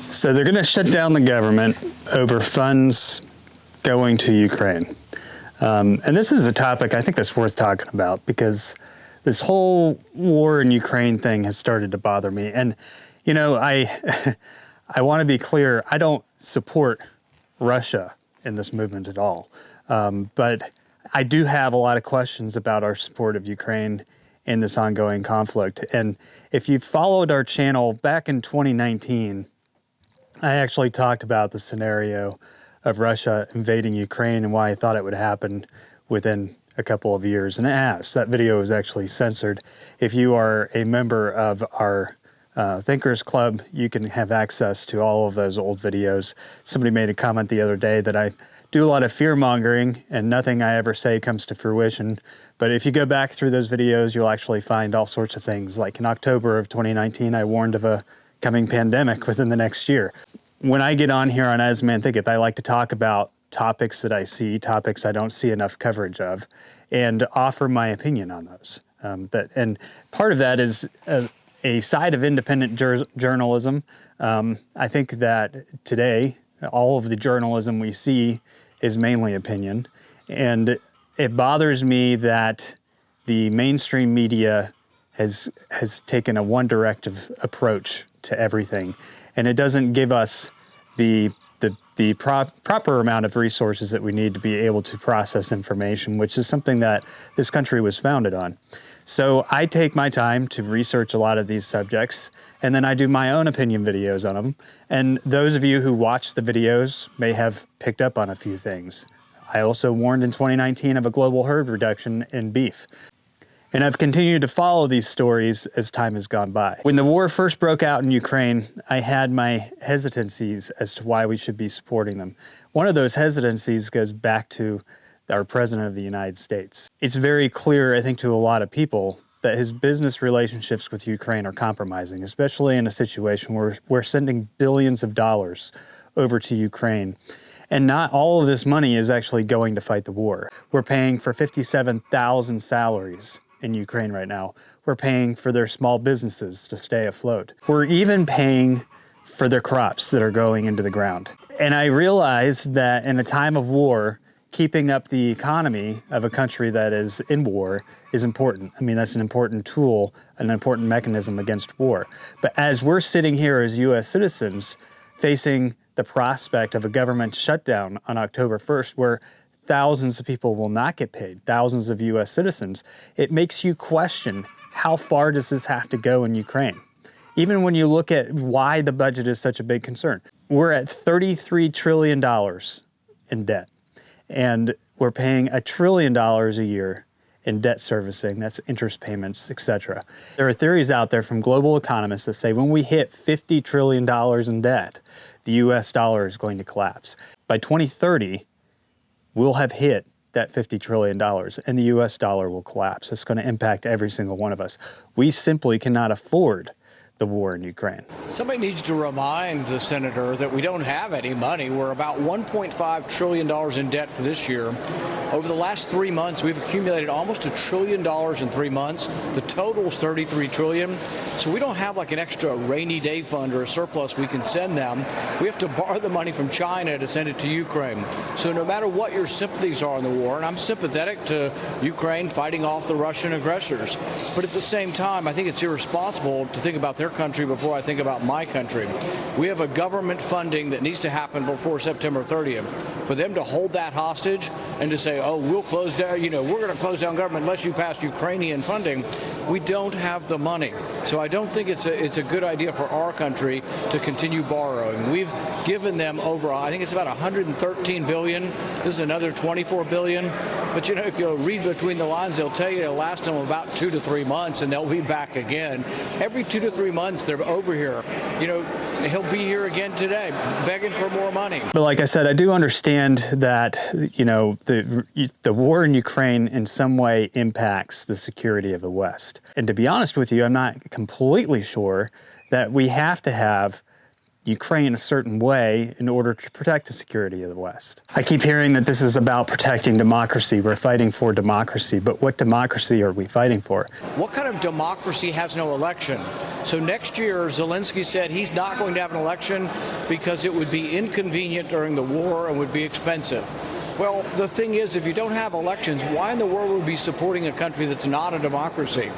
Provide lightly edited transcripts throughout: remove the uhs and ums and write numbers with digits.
So they're going to shut down the government over funds going to Ukraine. And this is a topic I think that's worth talking about because this whole war in Ukraine thing has started to bother me. And, you know, I want to be clear, I don't support Russia in this movement at all. But I do have a lot of questions about our support of Ukraine in this ongoing conflict. And if you've followed our channel back in 2019, I actually talked about the scenario of Russia invading Ukraine and why I thought it would happen within a couple of years. And it has. That video is actually censored. If you are a member of our Thinkers Club, you can have access to all of those old videos. Somebody made a comment the other day that I do a lot of fear mongering and nothing I ever say comes to fruition. But if you go back through those videos, you'll actually find all sorts of things. Like in October of 2019, I warned of a coming pandemic within the next year. When I get on here on As Man Thinketh, I like to talk about topics that I see, topics I don't see enough coverage of, and offer my opinion on those. And part of that is a side of independent journalism. I think that today, all of the journalism we see is mainly opinion. And it bothers me that the mainstream media has taken a one-directive approach to everything. And it doesn't give us the proper amount of resources that we need to be able to process information, which is something that this country was founded on. So I take my time to research a lot of these subjects, and then I do my own opinion videos on them. And those of you who watch the videos may have picked up on a few things. I also warned in 2019 of a global herd reduction in beef. And I've continued to follow these stories as time has gone by. When the war first broke out in Ukraine, I had my hesitancies as to why we should be supporting them. One of those hesitancies goes back to our President of the United States. It's very clear, I think, to a lot of people that his business relationships with Ukraine are compromising, especially in a situation where we're sending billions of dollars over to Ukraine. And not all of this money is actually going to fight the war. We're paying for 57,000 salaries in Ukraine right now. We're paying for their small businesses to stay afloat. We're even paying for their crops that are going into the ground. And I realize that in a time of war, keeping up the economy of a country that is in war is important. I mean, that's an important tool, an important mechanism against war. But as we're sitting here as U.S. citizens facing the prospect of a government shutdown on October 1st, where thousands of people will not get paid, thousands of U.S. citizens, it makes you question, how far does this have to go in Ukraine? Even when you look at why the budget is such a big concern. We're at $33 trillion in debt, and we're paying $1 trillion a year in debt servicing, that's interest payments, etc. There are theories out there from global economists that say when we hit $50 trillion in debt, the U.S. dollar is going to collapse. By 2030, we'll have hit that $50 trillion and the U.S. dollar will collapse. It's going to impact every single one of us. We simply cannot afford the war in Ukraine. Somebody needs to remind the senator that we don't have any money. We're about $1.5 trillion in debt for this year. Over the last 3 months, we've accumulated almost $1 trillion in 3 months. The total is $33 trillion. So we don't have like an extra rainy day fund or a surplus we can send them. We have to borrow the money from China to send it to Ukraine. So no matter what your sympathies are in the war, and I'm sympathetic to Ukraine fighting off the Russian aggressors, but at the same time, I think it's irresponsible to think about their country before I think about my country. We have a government funding that needs to happen before September 30th. For them to hold that hostage and to say, oh, we'll close down, we're going to close down government unless you pass Ukrainian funding, we don't have the money. So I don't think it's a good idea for our country to continue borrowing. We've given them over, I think it's about $113 billion. This is another $24 billion. But, if you read between the lines, they'll tell you it'll last them about 2 to 3 months and they'll be back again. Every 2 to 3 months they're over here. He'll be here again today begging for more money. But like I said, I do understand that, the war in Ukraine in some way impacts the security of the West. And to be honest with you, I'm not completely sure that we have to have, Ukraine a certain way in order to protect the security of the West. I keep hearing that this is about protecting democracy. We're fighting for democracy, but what democracy are we fighting for? What kind of democracy has no election? So next year, Zelensky said he's not going to have an election because it would be inconvenient during the war and would be expensive. Well, the thing is, if you don't have elections, why in the world would we be supporting a country that's not a democracy?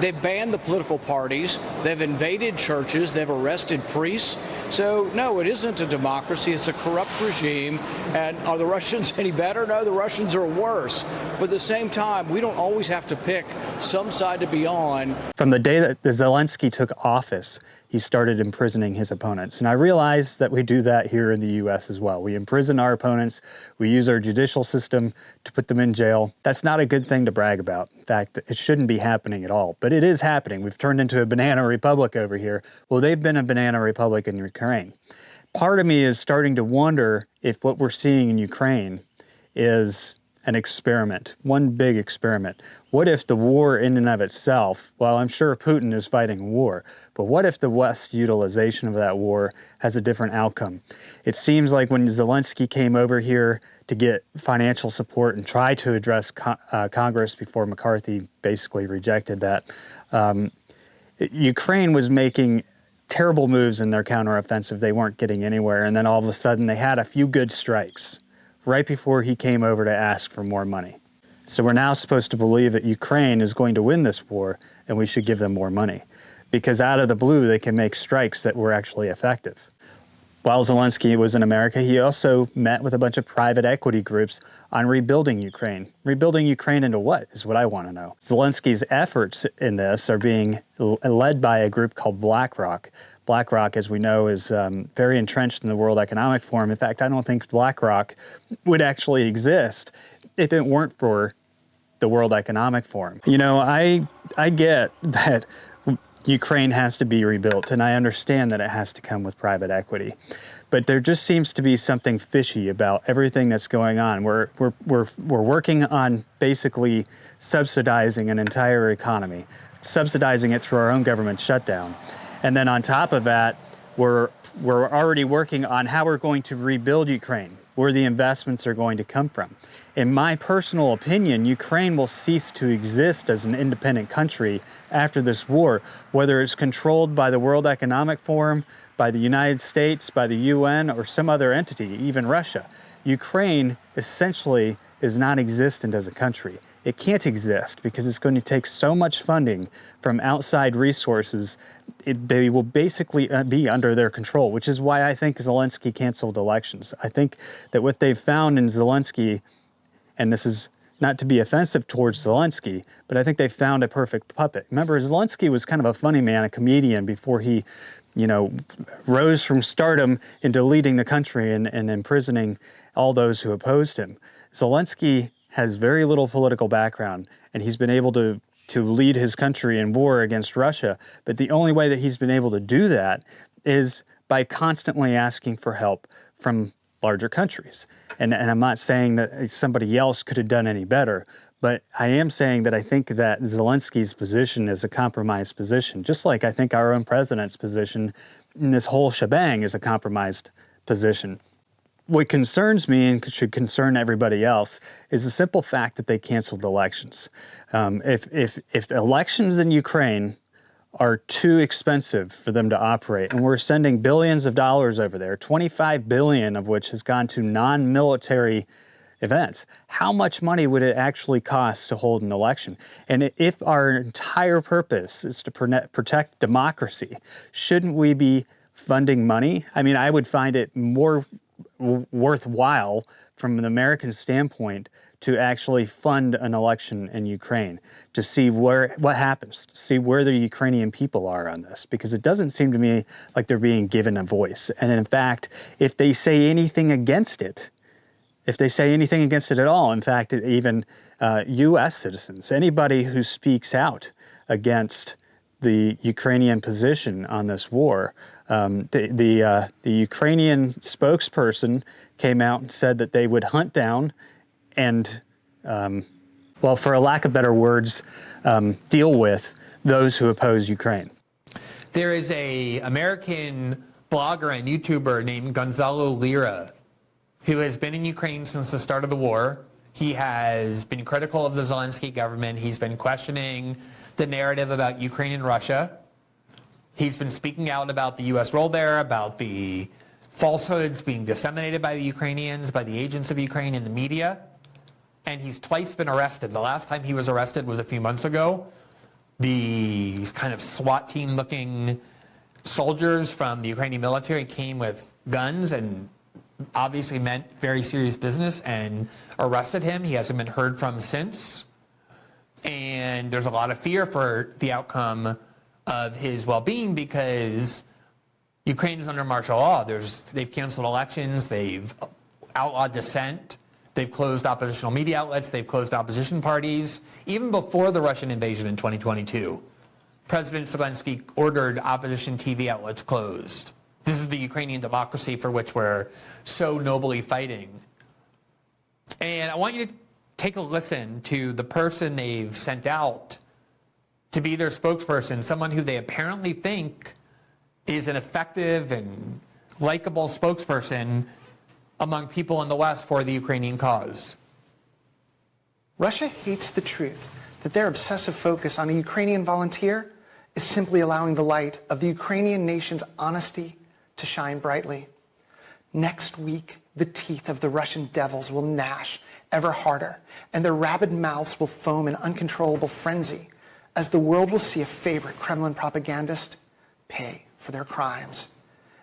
They've banned the political parties. They've invaded churches. They've arrested priests. So, no, it isn't a democracy. It's a corrupt regime. And are the Russians any better? No, the Russians are worse. But at the same time, we don't always have to pick some side to be on. From the day that Zelensky took office, he started imprisoning his opponents. And I realize that we do that here in the U.S. as well. We imprison our opponents. We use our judicial system to put them in jail. That's not a good thing to brag about. In fact, it shouldn't be happening at all. But it is happening. We've turned into a banana republic over here. Well, they've been a banana republic in Ukraine. Part of me is starting to wonder if what we're seeing in Ukraine is an experiment, one big experiment. What if the war in and of itself, well, I'm sure Putin is fighting a war, but what if the West's utilization of that war has a different outcome? It seems like when Zelensky came over here to get financial support and try to address Congress before McCarthy basically rejected that, Ukraine was making terrible moves in their counteroffensive. They weren't getting anywhere, and then all of a sudden they had a few good strikes right before he came over to ask for more money. So we're now supposed to believe that Ukraine is going to win this war and we should give them more money because out of the blue they can make strikes that were actually effective. While Zelensky was in America, he also met with a bunch of private equity groups on rebuilding Ukraine. Rebuilding Ukraine into what is what I want to know. Zelensky's efforts in this are being led by a group called BlackRock. BlackRock, as we know, is very entrenched in the World Economic Forum. In fact, I don't think BlackRock would actually exist if it weren't for the World Economic Forum. You know, I get that Ukraine has to be rebuilt, and I understand that it has to come with private equity. But there just seems to be something fishy about everything that's going on. We're working on basically subsidizing an entire economy, subsidizing it through our own government shutdown. And then on top of that, we're already working on how we're going to rebuild Ukraine, where the investments are going to come from. In my personal opinion, Ukraine will cease to exist as an independent country after this war, whether it's controlled by the World Economic Forum, by the United States, by the UN, or some other entity, even Russia. Ukraine essentially is non-existent as a country. It can't exist because it's going to take so much funding from outside resources. They will basically be under their control, which is why I think Zelensky canceled elections. I think that what they've found in Zelensky, and this is not to be offensive towards Zelensky, but I think they found a perfect puppet. Remember, Zelensky was kind of a funny man, a comedian, before he, rose from stardom into leading the country and imprisoning all those who opposed him. Zelensky has very little political background, and he's been able to lead his country in war against Russia. But the only way that he's been able to do that is by constantly asking for help from larger countries. And I'm not saying that somebody else could have done any better, but I am saying that I think that Zelensky's position is a compromised position, just like I think our own president's position in this whole shebang is a compromised position. What concerns me and should concern everybody else is the simple fact that they canceled elections. If elections in Ukraine are too expensive for them to operate, and we're sending billions of dollars over there, 25 billion of which has gone to non-military events, how much money would it actually cost to hold an election? And if our entire purpose is to protect democracy, shouldn't we be funding money? I mean, I would find it more worthwhile from an American standpoint to actually fund an election in Ukraine, to see what happens, to see where the Ukrainian people are on this, because it doesn't seem to me like they're being given a voice. And in fact, if they say anything against it, at all, in fact, even U.S. citizens, anybody who speaks out against the Ukrainian position on this war, the Ukrainian spokesperson came out and said that they would hunt down and, well, for a lack of better words, deal with those who oppose Ukraine. There is an American blogger and YouTuber named Gonzalo Lira, who has been in Ukraine since the start of the war. He has been critical of the Zelensky government. He's been questioning the narrative about Ukraine and Russia. He's been speaking out about the U.S. role there, about the falsehoods being disseminated by the Ukrainians, by the agents of Ukraine in the media. And he's twice been arrested. The last time he was arrested was a few months ago. The kind of SWAT team-looking soldiers from the Ukrainian military came with guns and obviously meant very serious business and arrested him. He hasn't been heard from since. And there's a lot of fear for the outcome of his well-being because Ukraine is under martial law. They've canceled elections. They've outlawed dissent. They've closed oppositional media outlets. They've closed opposition parties. Even before the Russian invasion in 2022, President Zelensky ordered opposition TV outlets closed. This is the Ukrainian democracy for which we're so nobly fighting. And I want you to take a listen to the person they've sent out to be their spokesperson, someone who they apparently think is an effective and likable spokesperson among people in the West for the Ukrainian cause. Russia hates the truth that their obsessive focus on a Ukrainian volunteer is simply allowing the light of the Ukrainian nation's honesty to shine brightly. Next week, the teeth of the Russian devils will gnash ever harder, and their rabid mouths will foam in uncontrollable frenzy as the world will see a favorite Kremlin propagandist pay for their crimes.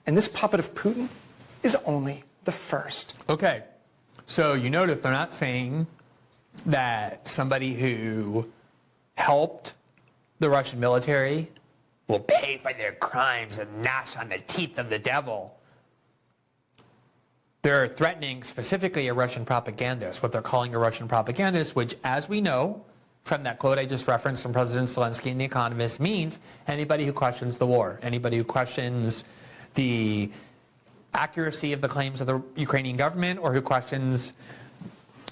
And this puppet of Putin is only the first. Okay, so you notice they're not saying that somebody who helped the Russian military will pay for their crimes and gnash on the teeth of the devil. They're threatening specifically a Russian propagandist, what they're calling a Russian propagandist, which, as we know from that quote I just referenced from President Zelensky in The Economist, means anybody who questions the war, anybody who questions the accuracy of the claims of the Ukrainian government or who questions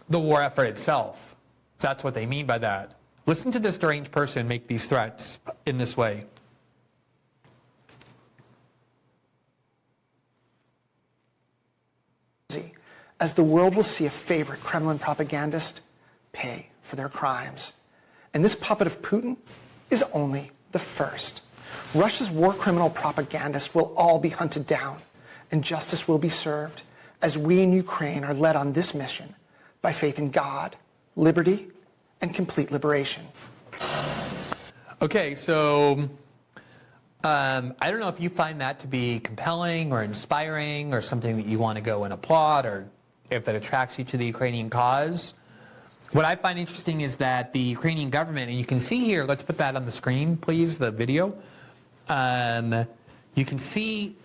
the war effort itself. That's what they mean by that. Listen to this deranged person make these threats in this way. As the world will see a favorite Kremlin propagandist pay for their crimes. And this puppet of Putin is only the first. Russia's war criminal propagandists will all be hunted down, and justice will be served as we in Ukraine are led on this mission by faith in God, liberty, and complete liberation. Okay, so I don't know if you find that to be compelling or inspiring or something that you want to go and applaud, or if it attracts you to the Ukrainian cause. What I find interesting is that the Ukrainian government, and you can see here, let's put that on the screen, please, the video. You can see,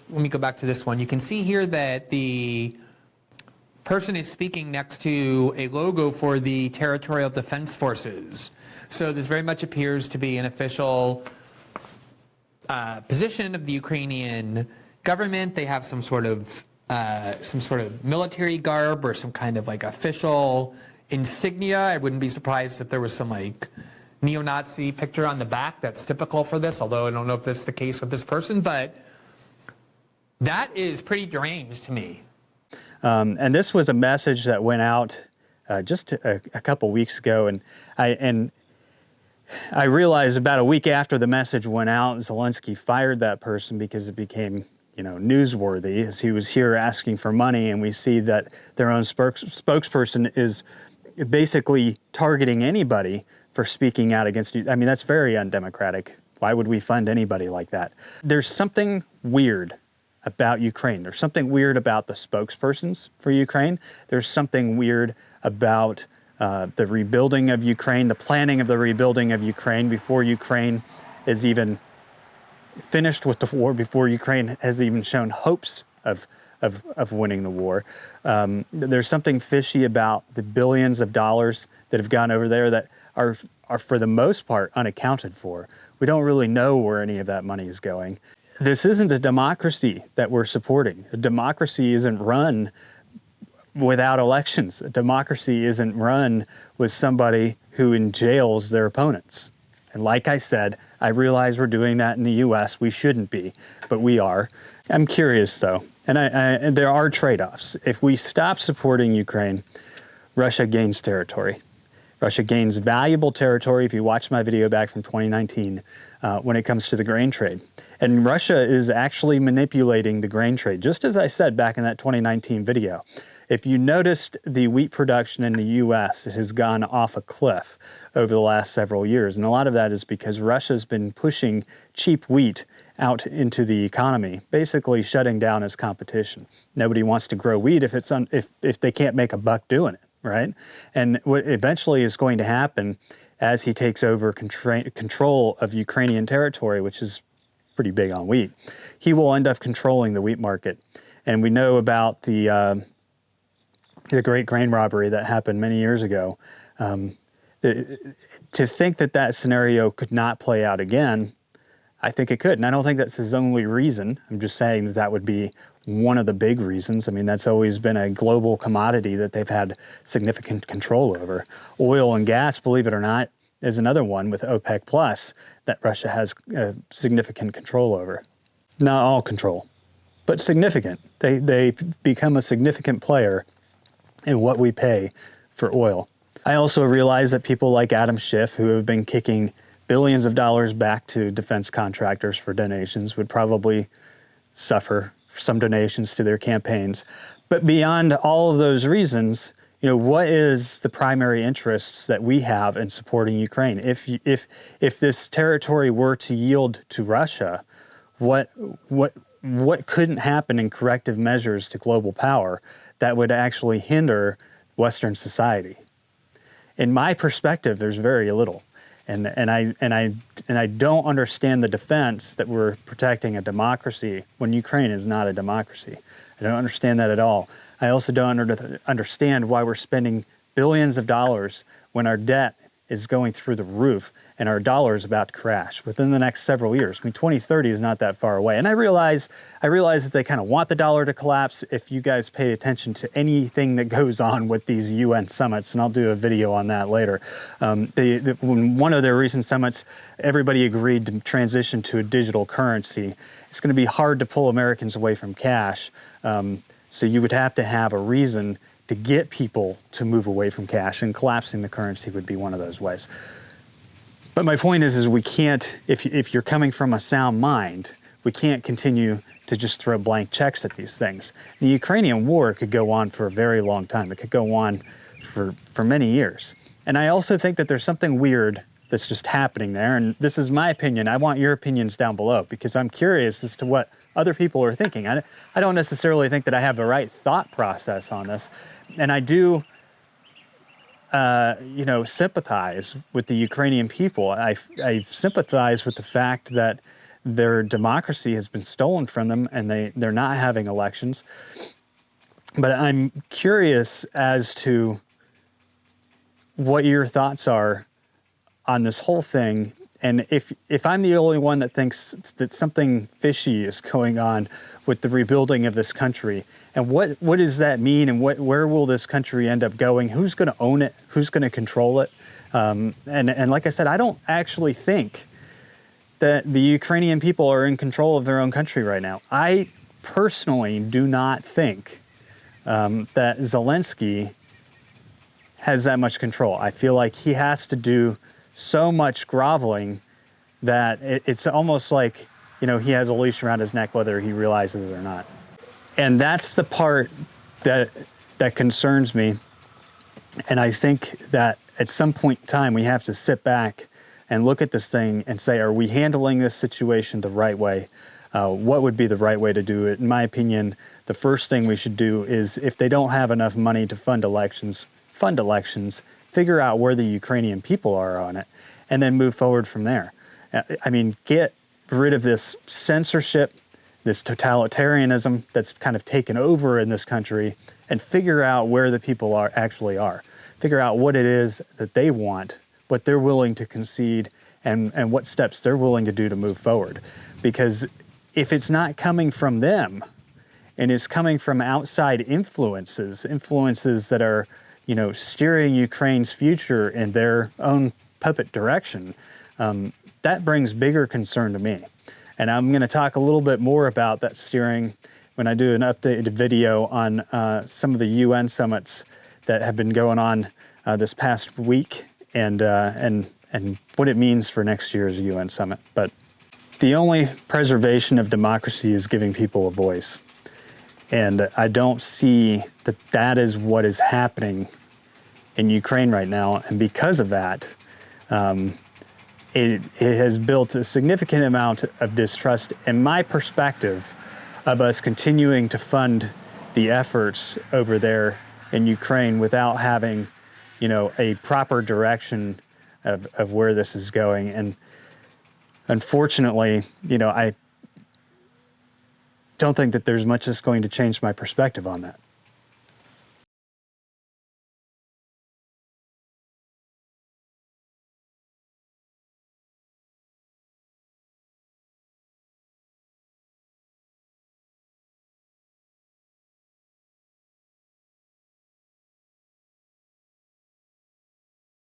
let me go back to this one. You can see here that the person is speaking next to a logo for the Territorial Defense Forces. So this very much appears to be an official position of the Ukrainian government. They have some sort of military garb or some kind of like official insignia. I wouldn't be surprised if there was some like neo-Nazi picture on the back that's typical for this, although I don't know if that's the case with this person, but that is pretty deranged to me. And this was a message that went out just a couple weeks ago, and I realized about a week after the message went out, Zelensky fired that person because it became, newsworthy as he was here asking for money, and we see that their own spokesperson is basically targeting anybody for speaking out against you. I mean, that's very undemocratic. Why would we fund anybody like that? There's something weird about Ukraine. There's something weird about the spokespersons for Ukraine. There's something weird about the rebuilding of Ukraine, the planning of the rebuilding of Ukraine before Ukraine is even finished with the war, before Ukraine has even shown hopes of winning the war. There's something fishy about the billions of dollars that have gone over there that are for the most part unaccounted for. We don't really know where any of that money is going. This isn't a democracy that we're supporting. A democracy isn't run without elections. A democracy isn't run with somebody who enjails their opponents. And like I said, I realize we're doing that in the U.S. We shouldn't be, but we are. I'm curious, though, and there are trade-offs. If we stop supporting Ukraine, Russia gains territory. Russia gains valuable territory, if you watch my video back from 2019, when it comes to the grain trade. And Russia is actually manipulating the grain trade, just as I said back in that 2019 video. If you noticed the wheat production in the U.S., it has gone off a cliff over the last several years. And a lot of that is because Russia's been pushing cheap wheat out into the economy, basically shutting down its competition. Nobody wants to grow wheat if they can't make a buck doing it, right? And what eventually is going to happen as he takes over control of Ukrainian territory, which is pretty big on wheat, he will end up controlling the wheat market. And we know about the great grain robbery that happened many years ago. To think that scenario could not play out again, I think it could. And I don't think that's his only reason. I'm just saying that would be one of the big reasons. I mean, that's always been a global commodity that they've had significant control over. Oil and gas, believe it or not, is another one with OPEC Plus that Russia has significant control over. Not all control, but significant. They become a significant player in what we pay for oil. I also realize that people like Adam Schiff, who have been kicking billions of dollars back to defense contractors for donations, would probably suffer some donations to their campaigns. But beyond all of those reasons, what is the primary interests that we have in supporting Ukraine? If this territory were to yield to Russia, what couldn't happen in corrective measures to global power that would actually hinder Western society? In my perspective, there's very little. And I don't understand the defense that we're protecting a democracy when Ukraine is not a democracy. I don't understand that at all. I also don't understand why we're spending billions of dollars when our debt is going through the roof and our dollar is about to crash within the next several years. I mean, 2030 is not that far away. And I realize that they kind of want the dollar to collapse. If you guys pay attention to anything that goes on with these UN summits, and I'll do a video on that later. When one of their recent summits, everybody agreed to transition to a digital currency. It's going to be hard to pull Americans away from cash. So you would have to have a reason to get people to move away from cash, and collapsing the currency would be one of those ways. But my point is we can't, if you're coming from a sound mind, we can't continue to just throw blank checks at these things. The Ukrainian war could go on for a very long time. It could go on for many years. And I also think that there's something weird that's just happening there. And this is my opinion. I want your opinions down below, because I'm curious as to what other people are thinking. I don't necessarily think that I have the right thought process on this. And I do sympathize with the Ukrainian people. I sympathize with the fact that their democracy has been stolen from them and they're not having elections. But I'm curious as to what your thoughts are on this whole thing. And if I'm the only one that thinks that something fishy is going on with the rebuilding of this country, and what does that mean, and where will this country end up going? Who's going to own it? Who's going to control it? And like I said, I don't actually think that the Ukrainian people are in control of their own country right now. I personally do not think that Zelensky has that much control. I feel like he has to do so much groveling that it's almost like, he has a leash around his neck whether he realizes it or not. And that's the part that concerns me. And I think that at some point in time, we have to sit back and look at this thing and say, are we handling this situation the right way? What would be the right way to do it? In my opinion, the first thing we should do is, if they don't have enough money to fund elections, figure out where the Ukrainian people are on it, and then move forward from there. I mean, get rid of this censorship, this totalitarianism that's kind of taken over in this country, and figure out where the people actually are. Figure out what it is that they want, what they're willing to concede, and what steps they're willing to do to move forward. Because if it's not coming from them, and it's coming from outside influences that are, steering Ukraine's future in their own puppet direction, that brings bigger concern to me. And I'm going to talk a little bit more about that steering when I do an updated video on some of the UN summits that have been going on this past week and what it means for next year's UN summit. But the only preservation of democracy is giving people a voice. And I don't see that that is what is happening in Ukraine right now. And because of that, it has built a significant amount of distrust, in my perspective, of us continuing to fund the efforts over there in Ukraine without having, a proper direction of where this is going. And unfortunately, I don't think that there's much that's going to change my perspective on that.